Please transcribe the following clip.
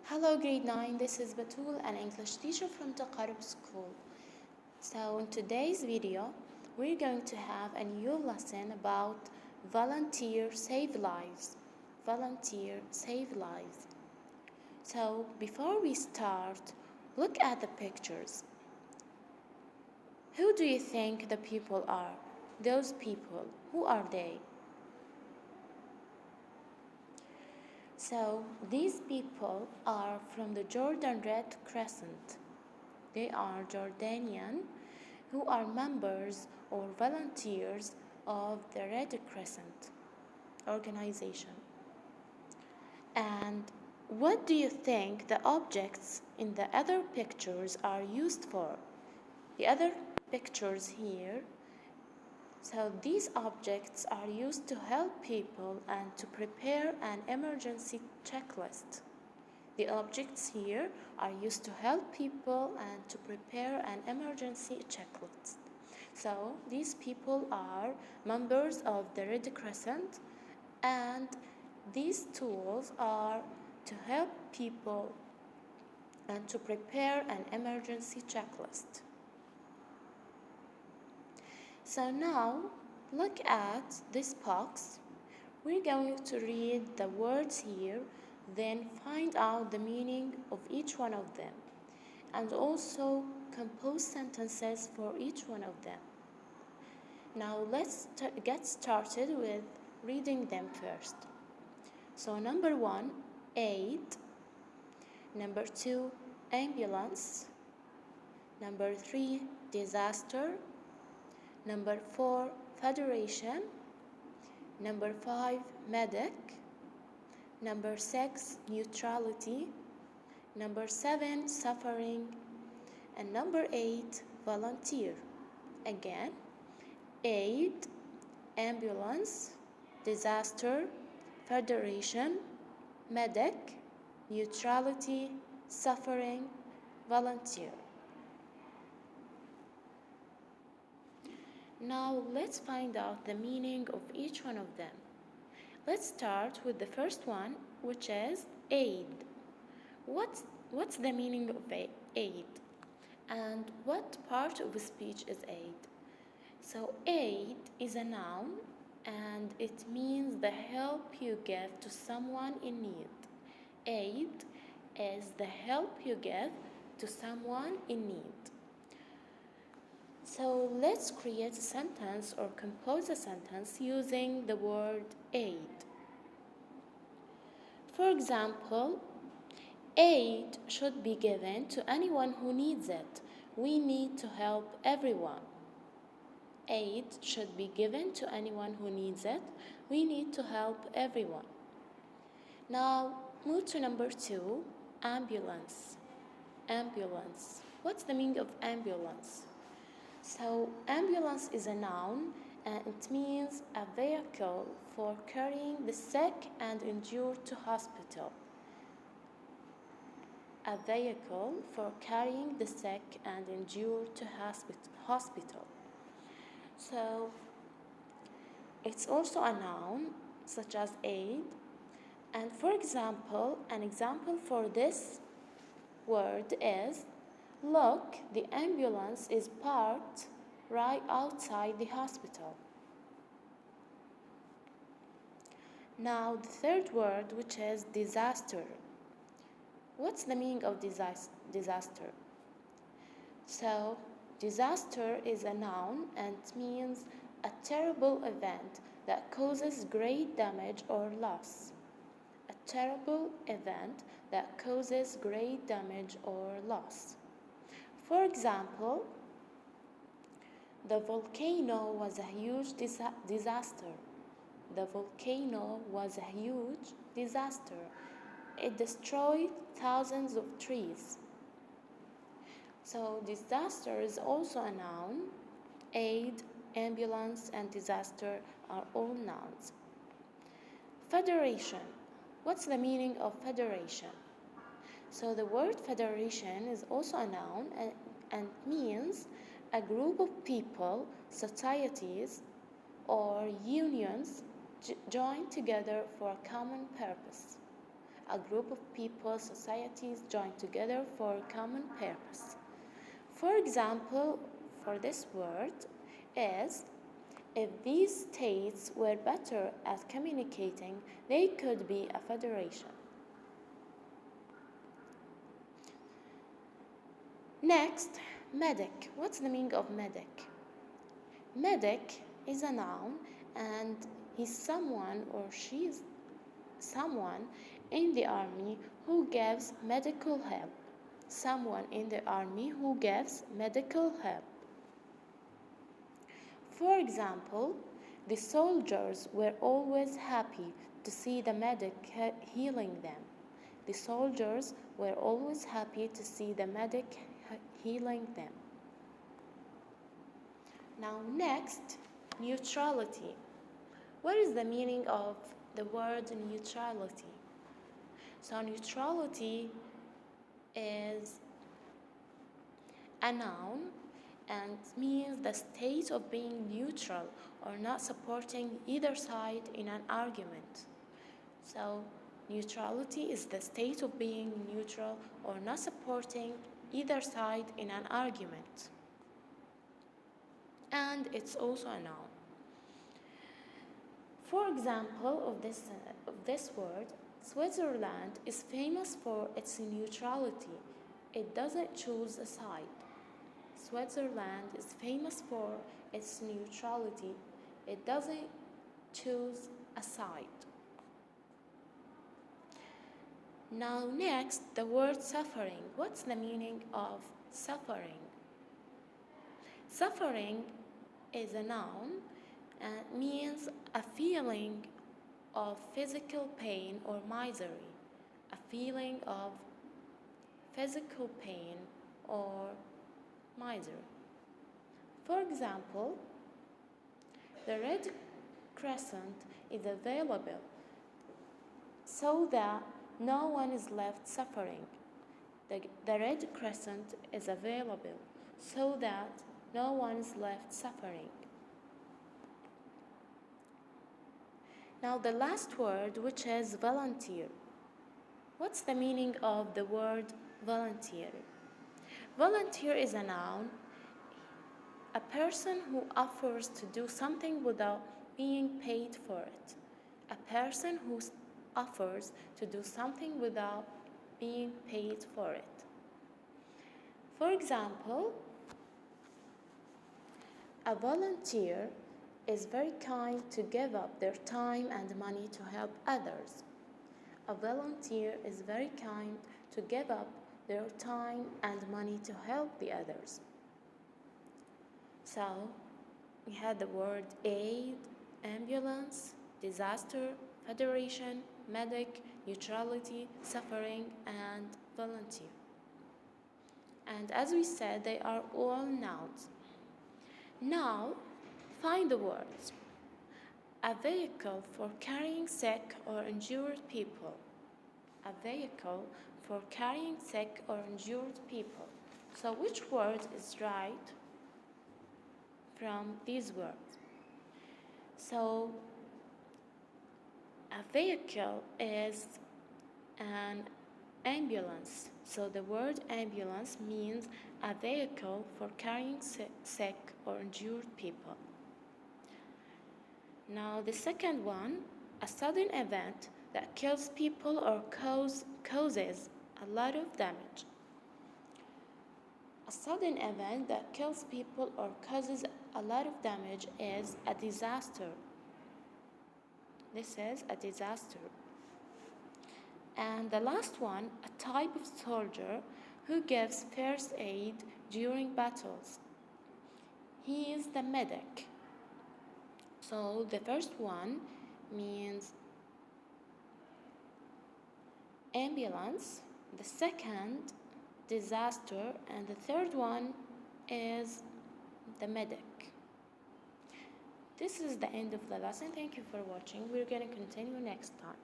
Hello grade 9, this is Batul, an English teacher from Taqarrub School. So in today's video, we're going to have a new lesson about volunteer save lives. Volunteer save lives. So before we start, look at the pictures. Who do you think the people are? Those people, who are they? So these people are from the Jordan Red Crescent. They are Jordanian who are members or volunteers of the Red Crescent organization. And what do you think the objects in the other pictures are used for? The other pictures here, so these objects are used to help people and to prepare an emergency checklist. The objects here are used to help people and to prepare an emergency checklist. So these people are members of the Red Crescent, and these tools are to help people and to prepare an emergency checklist. So now look at this box. We're going to read the words here, then find out the meaning of each one of them, and also compose sentences for each one of them. Now let's get started with reading them first. So number 1, aid. Number 2, ambulance. Number 3, disaster. Number 4, federation. Number 5, medic. Number 6, neutrality. Number 7, suffering. And number 8, volunteer. Again, aid, ambulance, disaster, federation, medic, neutrality, suffering, volunteer. Now let's find out the meaning of each one of them. Let's start with the first one, which is aid. What's the meaning of aid? And what part of a speech is aid? So aid is a noun and it means the help you give to someone in need. Aid is the help you give to someone in need. So let's create a sentence or compose a sentence using the word aid. For example, aid should be given to anyone who needs it. We need to help everyone. Aid should be given to anyone who needs it. We need to help everyone. Now move to number 2, ambulance. Ambulance. What's the meaning of ambulance? So ambulance is a noun and it means a vehicle for carrying the sick and injured to hospital. A vehicle for carrying the sick and injured to hospital. So it's also a noun such as aid. And for example, an example for this word is, look, the ambulance is parked right outside the hospital. Now the third word, which is disaster. What's the meaning of disaster? So disaster is a noun and means a terrible event that causes great damage or loss. A terrible event that causes great damage or loss. For example, the volcano was a huge disaster. The volcano was a huge disaster. It destroyed thousands of trees. So disaster is also a noun. Aid, ambulance, and disaster are all nouns. Federation. What's the meaning of federation? So the word federation is also a noun and means a group of people, societies, or unions joined together for a common purpose. a group of people, societies join together for a common purpose. For example, for this word is, if these states were better at communicating, they could be a federation. Next, medic. What's the meaning of medic? Medic is a noun, and he's someone or she's someone in the army who gives medical help. Someone in the army who gives medical help. For example, the soldiers were always happy to see the medic healing them. The soldiers were always happy to see the medic healing them. Now next, neutrality. What is the meaning of the word neutrality? So neutrality is a noun and means the state of being neutral or not supporting either side in an argument. So neutrality is the state of being neutral or not supporting either side in an argument. And it's also a noun. For example of this word, Switzerland is famous for its neutrality. It doesn't choose a side. Switzerland is famous for its neutrality. It doesn't choose a side. Now next, the word suffering. What's the meaning of suffering? Suffering is a noun and means a feeling of physical pain or misery. A feeling of physical pain or misery. For example, the Red Crescent is available so that no one is left suffering. The Red Crescent is available so that no one is left suffering. Now the last word, which is volunteer. What's the meaning of the word volunteer? Volunteer is a noun, a person who offers to do something without being paid for it. A person who offers to do something without being paid for it. For example, a volunteer is very kind to give up their time and money to help others. A volunteer is very kind to give up their time and money to help the others. So, we had the word aid, ambulance, disaster, federation, medic, neutrality, suffering, and volunteer. And as we said, they are all nouns. Now, find the words. A vehicle for carrying sick or injured people. A vehicle for carrying sick or injured people. So which word is right from these words? So a vehicle is an ambulance. So the word ambulance means a vehicle for carrying sick or injured people. Now the second one, a sudden event that kills people or causes a lot of damage. A sudden event that kills people or causes a lot of damage is a disaster. This is a disaster. And the last one, a type of soldier who gives first aid during battles. He is the medic. So the first one means ambulance, the second disaster, and the third one is the medic. This is the end of the lesson. Thank you for watching. We're going to continue next time.